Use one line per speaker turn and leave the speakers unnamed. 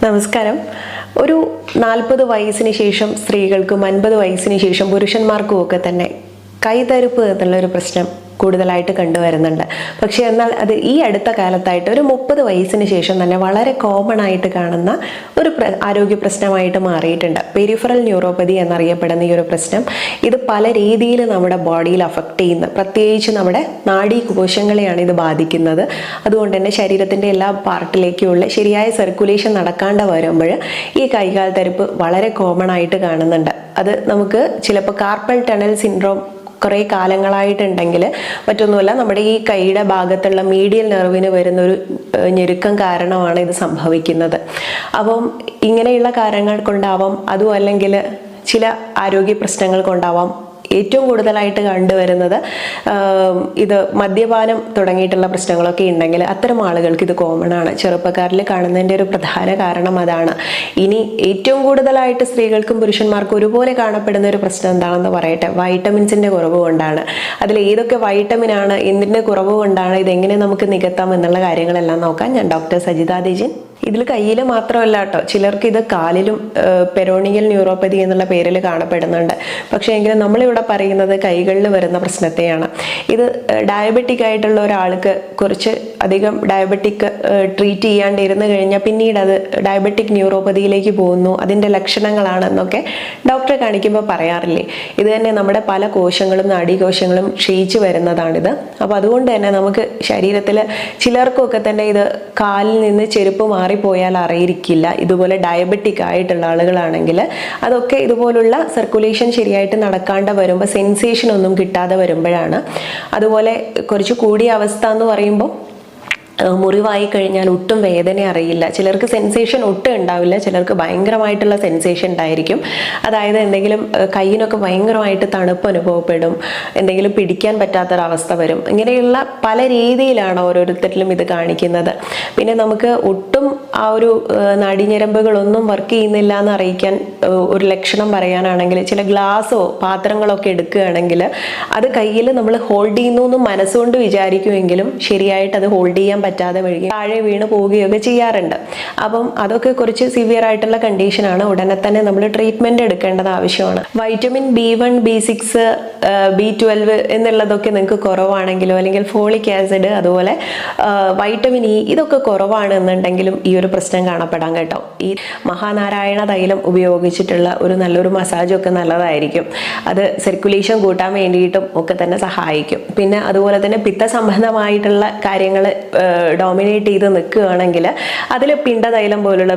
നമസ്കാരം. ഒരു 40 വയസ്സിന് ശേഷം സ്ത്രീകൾക്കും 50 വയസ്സിന് ശേഷം പുരുഷന്മാർക്കും ഒക്കെ തന്നെ കൈതരിപ്പ് എന്നുള്ളൊരു പ്രശ്നം കൂടുതലായിട്ട് കണ്ടുവരുന്നുണ്ട്. പക്ഷേ എന്നാൽ അത് ഈ അടുത്ത കാലത്തായിട്ട് ഒരു 30 വയസ്സിന് ശേഷം തന്നെ വളരെ കോമൺ ആയിട്ട് കാണുന്ന ഒരു ആരോഗ്യ പ്രശ്നമായിട്ട് മാറിയിട്ടുണ്ട്. പെരിഫറൽ ന്യൂറോപ്പതി എന്നറിയപ്പെടുന്ന ഈ ഒരു പ്രശ്നം ഇത് പല രീതിയിൽ നമ്മുടെ ബോഡിയിൽ അഫക്റ്റ് ചെയ്യുന്ന, പ്രത്യേകിച്ച് നമ്മുടെ നാഡീകോശങ്ങളെയാണ് ഇത് ബാധിക്കുന്നത്. അതുകൊണ്ട് തന്നെ ശരീരത്തിൻ്റെ എല്ലാ പാർട്ടിലേക്കുമുള്ള ശരിയായ സർക്കുലേഷൻ നടക്കാണ്ട് വരുമ്പോൾ ഈ കൈകാൽ തരിപ്പ് വളരെ കോമൺ ആയിട്ട് കാണുന്നുണ്ട്. അത് നമുക്ക് ചിലപ്പോൾ കാർപ്പൽ ടണൽ സിൻഡ്രോം കുറേ കാലങ്ങളായിട്ടുണ്ടെങ്കിൽ മറ്റൊന്നുമല്ല, നമ്മുടെ ഈ കൈയുടെ ഭാഗത്തുള്ള മീഡിയൽ നെർവിന് വരുന്നൊരു ഞെരുക്കം കാരണമാണ് ഇത് സംഭവിക്കുന്നത്. അപ്പം ഇങ്ങനെയുള്ള കാരണങ്ങൾ കൊണ്ടാവാം, അതും അല്ലെങ്കിൽ ചില ആരോഗ്യ പ്രശ്നങ്ങൾ കൊണ്ടാവാം. ഏറ്റവും കൂടുതലായിട്ട് കണ്ടുവരുന്നത് ഇത് മദ്യപാനം തുടങ്ങിയിട്ടുള്ള പ്രശ്നങ്ങളൊക്കെ ഉണ്ടെങ്കിൽ അത്തരം ആളുകൾക്ക് ഇത് കോമൺ ആണ്. ചെറുപ്പക്കാരിൽ കാണുന്നതിൻ്റെ ഒരു പ്രധാന കാരണം അതാണ്. ഇനി ഏറ്റവും കൂടുതലായിട്ട് സ്ത്രീകൾക്കും പുരുഷന്മാർക്കും ഒരുപോലെ കാണപ്പെടുന്ന ഒരു പ്രശ്നം എന്താണെന്ന് പറയട്ടെ. വൈറ്റമിൻസിൻ്റെ കുറവ് കൊണ്ടാണ്. അതിൽ ഏതൊക്കെ വൈറ്റമിനാണ്, എന്തിൻ്റെ കുറവ് കൊണ്ടാണ്, ഇതെങ്ങനെ നമുക്ക് നികത്താം എന്നുള്ള കാര്യങ്ങളെല്ലാം നോക്കാൻ ഞാൻ ഡോക്ടർ സജിത ദേജിൻ. ഇതിൽ കയ്യിൽ മാത്രമല്ല കേട്ടോ, ചിലർക്ക് ഇത് കാലിലും പെരോണിയൽ ന്യൂറോപ്പതി എന്നുള്ള പേരിൽ കാണപ്പെടുന്നുണ്ട്. പക്ഷേ എങ്കിലും നമ്മളിവിടെ പറയുന്നത് കൈകളിൽ വരുന്ന പ്രശ്നത്തെയാണ്. ഇത് ഡയബറ്റിക് ആയിട്ടുള്ള ഒരാൾക്ക് കുറച്ച് അധികം ഡയബറ്റിക് ട്രീറ്റ് ചെയ്യാണ്ടിരുന്നു കഴിഞ്ഞാൽ പിന്നീട് അത് ഡയബറ്റിക് ന്യൂറോപ്പതിയിലേക്ക് പോകുന്നു, അതിൻ്റെ ലക്ഷണങ്ങളാണെന്നൊക്കെ ഡോക്ടറെ കാണിക്കുമ്പോൾ പറയാറില്ലേ. ഇത് തന്നെ നമ്മുടെ പല കോശങ്ങളും നാഡീകോശങ്ങളും ക്ഷയിച്ചു വരുന്നതാണിത്. അപ്പോൾ അതുകൊണ്ട് തന്നെ നമുക്ക് ശരീരത്തിൽ ചിലർക്കൊക്കെ തന്നെ ഇത് കാലിൽ നിന്ന് ചെരുപ്പ് മാറിപ്പോയാൽ അറിയിരിക്കില്ല. ഇതുപോലെ ഡയബറ്റിക് ആയിട്ടുള്ള ആളുകളാണെങ്കിൽ അതൊക്കെ ഇതുപോലുള്ള സർക്കുലേഷൻ ശരിയായിട്ട് നടക്കാണ്ട് വരുമ്പോൾ സെൻസേഷൻ ഒന്നും കിട്ടാതെ വരുമ്പോഴാണ്. അതുപോലെ കുറച്ച് കൂടിയ അവസ്ഥ എന്ന് പറയുമ്പോൾ മുറിവായി കഴിഞ്ഞാൽ ഒട്ടും വേദന അറിയില്ല. ചിലർക്ക് സെൻസേഷൻ ഒട്ടും ഉണ്ടാവില്ല, ചിലർക്ക് ഭയങ്കരമായിട്ടുള്ള സെൻസേഷൻ ഉണ്ടായിരിക്കും. അതായത് എന്തെങ്കിലും കയ്യിനൊക്കെ ഭയങ്കരമായിട്ട് തണുപ്പ് അനുഭവപ്പെടും, എന്തെങ്കിലും പിടിക്കാൻ പറ്റാത്തൊരവസ്ഥ വരും. ഇങ്ങനെയുള്ള പല രീതിയിലാണ് ഓരോരുത്തരിലും ഇത് കാണിക്കുന്നത്. പിന്നെ നമുക്ക് ഒട്ടും ആ ഒരു നാഡീഞരമ്പുകളൊന്നും വർക്ക് ചെയ്യുന്നില്ല എന്ന് അറിയിക്കാൻ ഒരു ലക്ഷണം പറയാനാണെങ്കിൽ ചില ഗ്ലാസ്സോ പാത്രങ്ങളൊക്കെ എടുക്കുകയാണെങ്കിൽ അത് കയ്യിൽ നമ്മൾ ഹോൾഡ് ചെയ്യുന്നു എന്ന് മനസ്സുകൊണ്ട് വിചാരിക്കുമെങ്കിലും ശരിയായിട്ട് അത് ഹോൾഡ് ചെയ്യാൻ പറ്റാതെ വഴി താഴെ വീണ് പോവുകയൊക്കെ ചെയ്യാറുണ്ട്. അപ്പം അതൊക്കെ കുറച്ച് സിവിയർ ആയിട്ടുള്ള കണ്ടീഷനാണ്. ഉടനെ തന്നെ നമ്മൾ ട്രീറ്റ്മെന്റ് എടുക്കേണ്ടത് ആവശ്യമാണ്. വൈറ്റമിൻ B1, B6, B12 എന്നുള്ളതൊക്കെ നിങ്ങൾക്ക് കുറവാണെങ്കിലോ അല്ലെങ്കിൽ ഫോളിക് ആസിഡ്, അതുപോലെ വൈറ്റമിൻ ഇ ഇതൊക്കെ കുറവാണ് എന്നുണ്ടെങ്കിലും ഈ ഒരു പ്രശ്നം കാണപ്പെടാൻ കേട്ടോ. ഈ മഹാനാരായണ തൈലം ഉപയോഗിച്ചിട്ടുള്ള ഒരു നല്ലൊരു മസാജൊക്കെ നല്ലതായിരിക്കും. അത് സർക്കുലേഷൻ കൂട്ടാൻ വേണ്ടിയിട്ടും ഒക്കെ തന്നെ സഹായിക്കും. പിന്നെ അതുപോലെ തന്നെ പിത്തസംബന്ധമായിട്ടുള്ള കാര്യങ്ങൾ ഡോമിനേറ്റ് ചെയ്ത് നിൽക്കുകയാണെങ്കിൽ അതിൽ പിണ്ടതൈലം പോലുള്ള